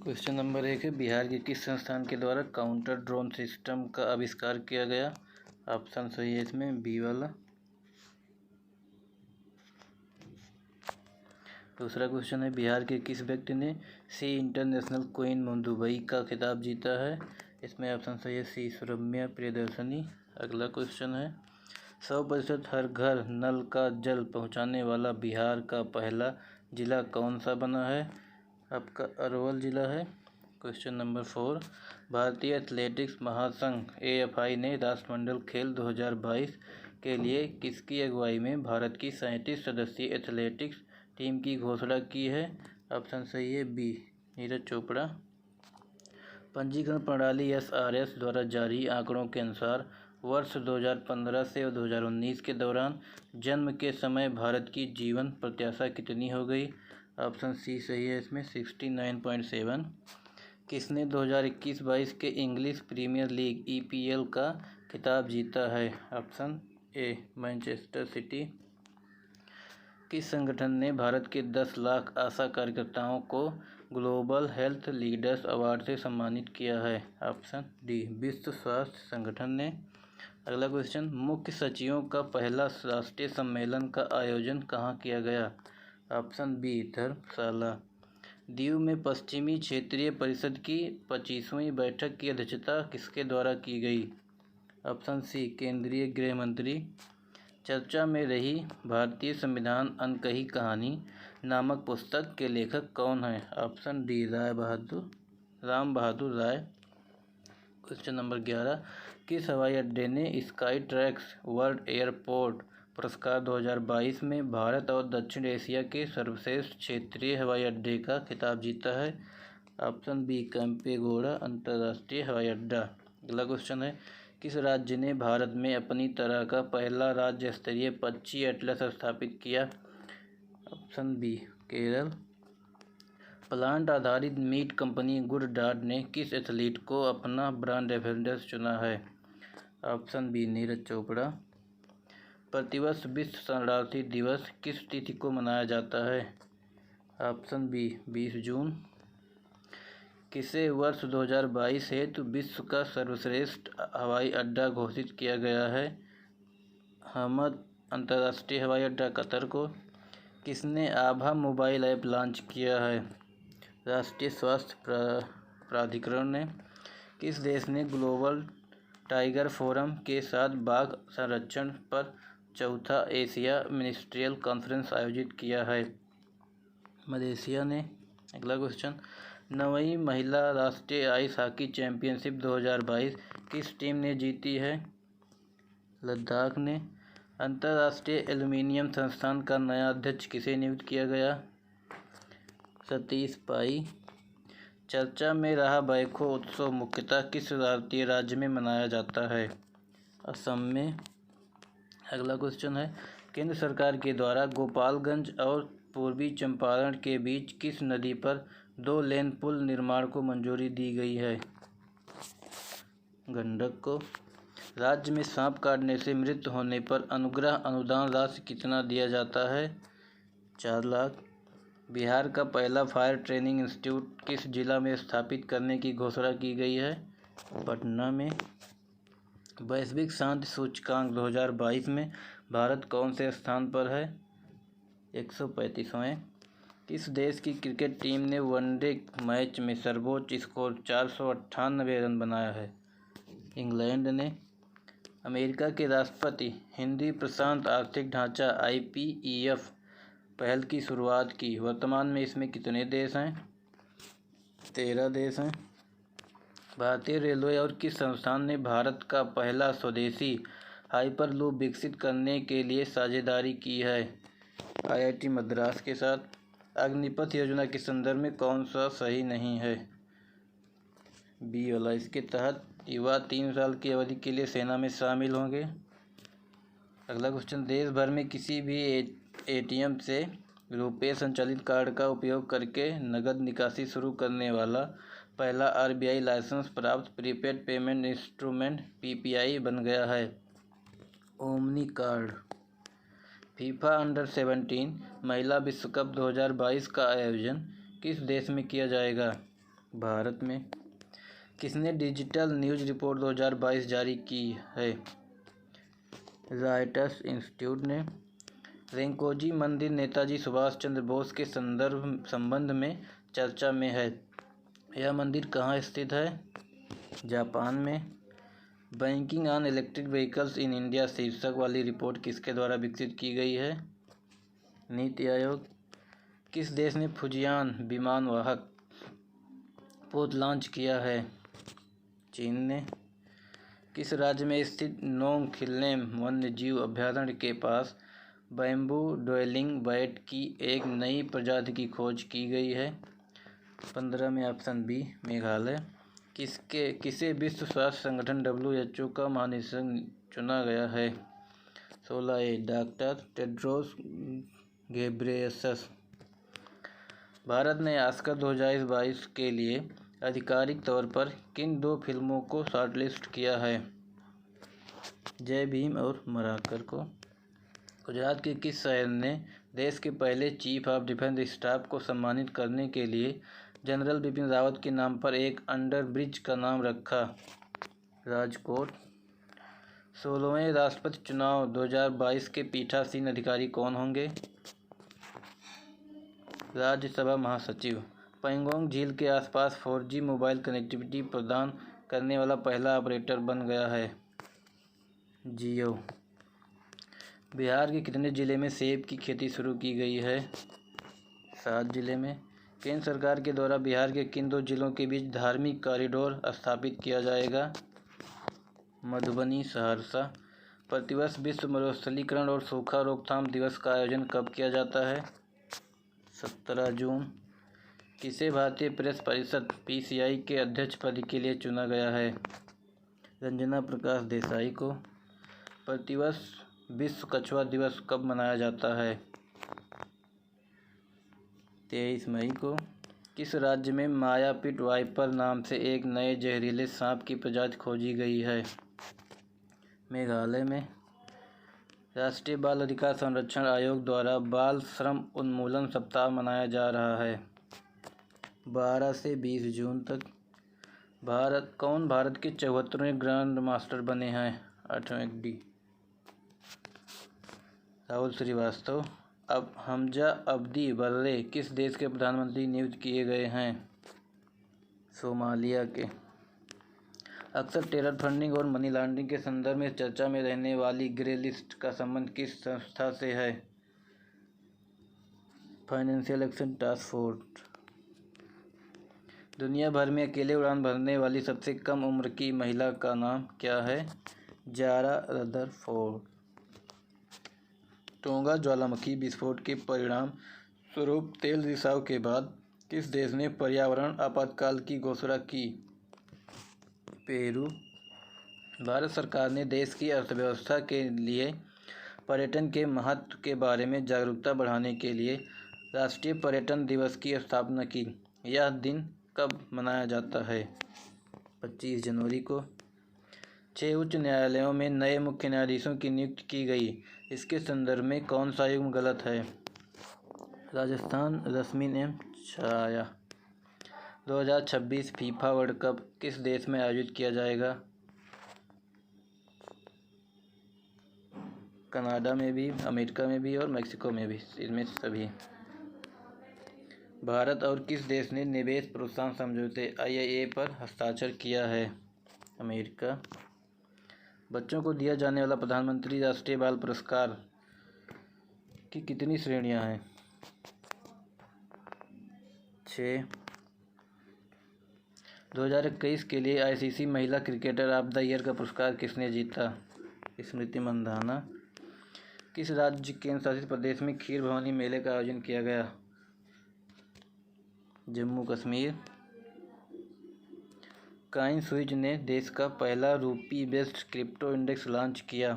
Question number 1 है, बिहार के किस संस्थान के द्वारा काउंटर ड्रोन सिस्टम का आविष्कार किया गया। ऑप्शन सही है इसमें बी वाला। दूसरा क्वेश्चन है, बिहार के किस व्यक्ति ने सी इंटरनेशनल क्वीन दुबई का खिताब जीता है। इसमें ऑप्शन सही है सी सुरम्या प्रियदर्शनी। अगला क्वेश्चन है, 100% हर घर नल का जल पहुंचाने वाला बिहार का पहला जिला कौन सा बना है। आपका अरवल जिला है। क्वेश्चन नंबर 4, भारतीय एथलेटिक्स महासंघ AFI ने राष्ट्रमंडल खेल 2022 के लिए किसकी अगुवाई में भारत की 37 सदस्यीय एथलेटिक्स टीम की घोषणा की है। ऑप्शन सही है बी नीरज चोपड़ा। पंजीकरण प्रणाली SRS द्वारा जारी आंकड़ों के अनुसार वर्ष 2015 से 2019 के दौरान जन्म के समय भारत की जीवन प्रत्याशा कितनी हो गई। ऑप्शन सी सही है इसमें 69.7। किसने 2021-22 के इंग्लिश प्रीमियर लीग EPL का खिताब जीता है। Option A Manchester city. किस संगठन ने भारत के 10 लाख आशा कार्यकर्ताओं को ग्लोबल हेल्थ लीडर्स अवार्ड से सम्मानित किया है। ऑप्शन डी विश्व स्वास्थ्य संगठन ने। अगला क्वेश्चन, मुख्य सचिवों का पहला राष्ट्रीय सम्मेलन का आयोजन कहाँ किया गया। ऑप्शन बी धर्मशाला। दीव में पश्चिमी क्षेत्रीय परिषद की 25वीं बैठक की अध्यक्षता किसके द्वारा की गई। ऑप्शन सी केंद्रीय गृह मंत्री। चर्चा में रही भारतीय संविधान अनकही कहानी नामक पुस्तक के लेखक कौन है। ऑप्शन डी राम बहादुर राय। क्वेश्चन नंबर 11, किस हवाई अड्डे ने स्काई ट्रैक्स वर्ल्ड एयरपोर्ट पुरस्कार 2022 में भारत और दक्षिण एशिया के सर्वश्रेष्ठ क्षेत्रीय हवाई अड्डे का खिताब जीता है। ऑप्शन बी केम्पेगौड़ा अंतर्राष्ट्रीय हवाई अड्डा। अगला क्वेश्चन है, किस राज्य ने भारत में अपनी तरह का पहला राज्य स्तरीय पक्षी एटलस स्थापित किया। Option B Kerala. प्लांट आधारित मीट कंपनी गुडडाट ने किस एथलीट को अपना ब्रांड एम्बेसडर चुना है। Option B Neeraj Chopra. प्रतिवर्ष विश्व शरणार्थी दिवस किस तिथि को मनाया जाता है। ऑप्शन बी 20 जून। किसे वर्ष 2022 हेतु विश्व का सर्वश्रेष्ठ हवाई अड्डा घोषित किया गया है। हमद अंतर्राष्ट्रीय हवाई अड्डा कतर को। किसने आभा मोबाइल ऐप लॉन्च किया है। राष्ट्रीय स्वास्थ्य प्राधिकरण ने। किस देश ने ग्लोबल टाइगर फोरम के साथ बाघ संरक्षण पर चौथा एशिया मिनिस्ट्रियल कॉन्फ्रेंस आयोजित किया है। मलेशिया ने। अगला क्वेश्चन, 9वीं महिला राष्ट्रीय आइस हॉकी चैंपियनशिप 2022 किस टीम ने जीती है। लद्दाख ने। अंतर्राष्ट्रीय एल्यूमीनियम संस्थान का नया अध्यक्ष किसे नियुक्त किया गया। सतीश पाई। चर्चा में रहा बैखो उत्सव मुख्यतः किस भारतीय राज्य में मनाया जाता है। असम में। अगला क्वेश्चन है, केंद्र सरकार के द्वारा गोपालगंज और पूर्वी चंपारण के बीच किस नदी पर 2 लेन पुल निर्माण को मंजूरी दी गई है। गंडक को। राज्य में सांप काटने से मृत्यु होने पर अनुग्रह अनुदान राशि कितना दिया जाता है। 4 लाख। बिहार का पहला फायर ट्रेनिंग इंस्टीट्यूट किस जिला में स्थापित करने की घोषणा की गई है। पटना में। वैश्विक शांति सूचकांक 2022 में भारत कौन से स्थान पर है। 135वें। किस देश की क्रिकेट टीम ने वनडे मैच में सर्वोच्च स्कोर 498 रन बनाया है। इंग्लैंड ने। अमेरिका के राष्ट्रपति हिंदी प्रशांत आर्थिक ढांचा IPEF पहल की शुरुआत की। वर्तमान में इसमें कितने देश हैं। 13 देश हैं। भारतीय रेलवे और किस संस्थान ने भारत का पहला स्वदेशी हाइपरलूप विकसित करने के लिए साझेदारी की है। IIT मद्रास के साथ। अग्निपथ योजना के संदर्भ में कौन सा सही नहीं है। बी वाला। इसके तहत युवा 3 साल की अवधि के लिए सेना में शामिल होंगे। अगला क्वेश्चन, देश भर में किसी भी ATM से रुपये संचालित कार्ड का उपयोग करके नकद निकासी शुरू करने वाला पहला RBI लाइसेंस प्राप्त प्रीपेड पेमेंट इंस्ट्रूमेंट PPI बन गया है। Omni card. फीफा अंडर-17 महिला विश्व कप 2022 का आयोजन किस देश में किया जाएगा। भारत में। किसने डिजिटल न्यूज़ रिपोर्ट 2022 जारी की है? रॉयटर्स इंस्टीट्यूट ने। रेंकोजी मंदिर नेताजी सुभाष चंद्र बोस के संबंध में चर्चा में है। यह मंदिर कहाँ स्थित है? जापान में। Banking on electric vehicles in India शीर्षक वाली रिपोर्ट किसके द्वारा विकसित की गई है? नीति आयोग। किस देश ने फुजियान विमानवाहक पोत लॉन्च किया है? चीन ने। किस राज्य में स्थित नोंग खिल्लेम वन्यजीव अभयारण्य के पास बैम्बू ड्वेलिंग बैट की एक नई प्रजाति की खोज की गई है? 15 में ऑप्शन बी मेघालय। किसे विश्व स्वास्थ्य संगठन WHO का महानिदेशक चुना गया है? 16 ए डॉक्टर टेड्रोस घेब्रेयेसस। भारत ने ऑस्कर 2022 के लिए आधिकारिक तौर पर किन 2 फिल्मों को शॉर्टलिस्ट किया है? जय भीम और मराकर को। गुजरात के किस शहर ने देश के पहले चीफ ऑफ डिफेंस स्टाफ को सम्मानित करने के लिए जनरल बिपिन रावत के नाम पर एक अंडरब्रिज का नाम रखा? राजकोट। 16वें राष्ट्रपति चुनाव 2022 के पीठासीन अधिकारी कौन होंगे? राज्यसभा महासचिव। पैंगोंग झील के आसपास 4G मोबाइल कनेक्टिविटी प्रदान करने वाला पहला ऑपरेटर बन गया है जियो। बिहार के कितने जिले में सेब की खेती शुरू की गई है? 7 जिले में। केंद्र सरकार के द्वारा बिहार के किन 2 जिलों के बीच धार्मिक कॉरिडोर स्थापित किया जाएगा? मधुबनी सहरसा। प्रतिवर्ष विश्व मरुस्थलीकरण और सूखा रोकथाम दिवस का आयोजन कब किया जाता है? 17 जून। किसे भारतीय प्रेस परिषद PCI के अध्यक्ष पद के लिए चुना गया है? रंजना प्रकाश देसाई को। प्रतिवर्ष विश्व कछुआ दिवस कब मनाया जाता है? 23 मई को। किस राज्य में मायापिट वाइपर नाम से एक नए जहरीले सांप की प्रजाति खोजी गई है? मेघालय में। राष्ट्रीय बाल अधिकार संरक्षण आयोग द्वारा बाल श्रम उन्मूलन सप्ताह मनाया जा रहा है 12 से 20 जून तक। कौन भारत के 74वें ग्रैंड मास्टर बने हैं? 8वें डी राहुल श्रीवास्तव। अब हमजा अब्दी बर्रे किस देश के प्रधानमंत्री नियुक्त किए गए हैं? सोमालिया के। अक्सर टेरर फंडिंग और मनी लॉन्ड्रिंग के संदर्भ में चर्चा में रहने वाली ग्रे लिस्ट का संबंध किस संस्था से है? Financial action task force. दुनिया भर में अकेले उड़ान भरने वाली सबसे कम उम्र की महिला का नाम क्या है? Zara Rutherford. टोंगा ज्वालामुखी विस्फोट के परिणाम स्वरूप तेल रिसाव के बाद किस देश ने पर्यावरण आपातकाल की घोषणा की? पेरू। भारत सरकार ने देश की अर्थव्यवस्था के लिए पर्यटन के महत्व के बारे में जागरूकता बढ़ाने के लिए राष्ट्रीय पर्यटन दिवस की स्थापना की। यह दिन कब मनाया जाता है? 25 जनवरी को। 6 उच्च न्यायालयों में नए मुख्य न्यायाधीशों की नियुक्ति की गई। इसके संदर्भ में कौन सा युग्म गलत है? राजस्थान रश्मिन एवं छाया। 2026 फीफा वर्ल्ड कप किस देश में आयोजित किया जाएगा? कनाडा में भी, अमेरिका में भी और मेक्सिको में भी, इनमें सभी। भारत और किस देश ने निवेश प्रोत्साहन समझौते IIA पर हस्ताक्षर किया है? अमेरिका। बच्चों को दिया जाने वाला प्रधानमंत्री राष्ट्रीय बाल पुरस्कार की कितनी श्रेणियां हैं? 6। 2021 के लिए ICC महिला क्रिकेटर ऑफ द ईयर का पुरस्कार किसने जीता? स्मृति मंधाना। किस राज्य केंद्र शासित प्रदेश में खीर भवानी मेले का आयोजन किया गया? जम्मू कश्मीर। कॉइन स्विच ने देश का पहला रूपी बेस्ड क्रिप्टो इंडेक्स लॉन्च किया।